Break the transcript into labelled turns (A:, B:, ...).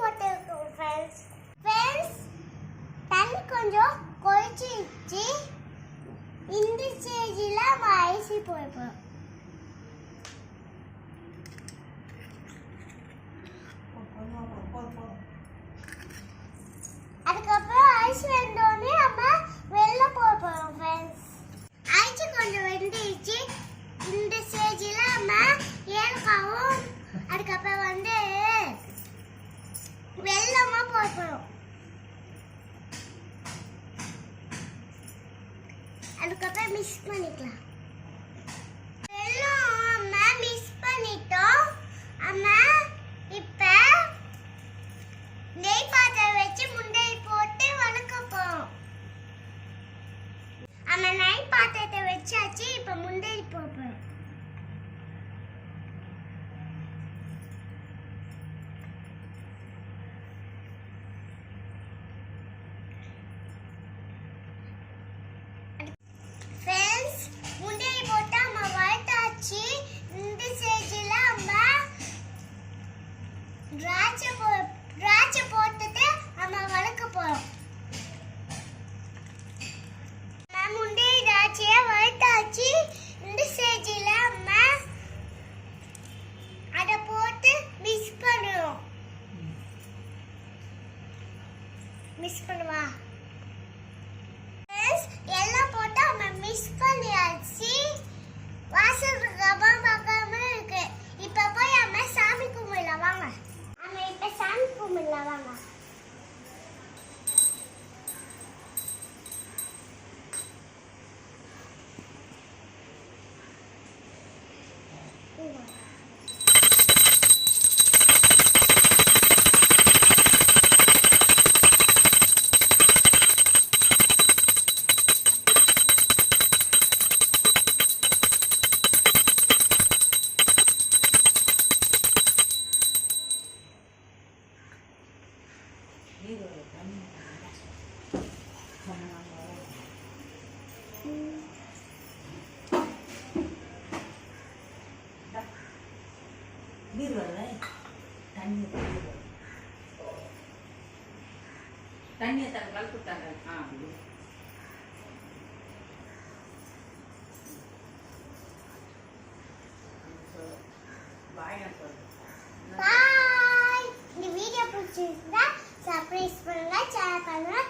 A: போட்டுருக்கோம் ஃப்ரெண்ட்ஸ். தண்ணி கொஞ்சம் கொதிச்சிருச்சு. இந்த ஸ்டேஜில் நம்ம அரிசி போடுறோம். அதுக்கப்புறம் அரிசி வெந்தோடனே நம்ம வெல்லம் போட போகிறோம் ஃப்ரெண்ட்ஸ். அரிசி கொஞ்சம் வெந்துருச்சு. இந்த ஸ்டேஜில் நம்ம ஏலக்காவும் அதுக்கப்புறம் வெல்லமா போட போகிறோம். அதுக்கப்புறம் மிக்ஸ் பண்ணிக்கலாம். வெல்லம் நம்ம மிக்ஸ் பண்ணிட்டோம். நம்ம இப்போ நெய் பாத்திரம் வச்சு முந்திரி போட்டு வதக்க போறோம். நம்ம நெய் பாத்திரத்தை வச்சாச்சு. இப்போ முந்திரி போடுறோம். முந்திரி போட்டு நம்ம வறுத்தாச்சு. இந்த ஸ்டேஜில் நம்ம திராட்சை போட்டுட்டு நம்ம வதக்க போறோம். முந்திரி திராட்சையை வறுத்தாச்சு. இந்த ஸ்டேஜில் நம்ம அதை போட்டு மிக்ஸ் பண்ணுவோம். மிக்ஸ் பண்ணுவா எல்லாம் போட்டு நம்ம மிக்ஸ் பண்ணியாச்சு. வாசல் கபகபன்னு இருக்கு. இப்போ போய் நம்ம சாமி கும்பிடலாம் வாங்க. நம்ம இப்போ சாமி கும்பிடலாம் வாங்க.
B: தண்ணியை தரக்கால் கொடுத்தாங்க. பாய்.
A: இந்த வீடியோ பிடிச்சிருந்தா சப்ஸ்கிரைப் பண்ணுங்க, ஷேர் பண்ணுங்க.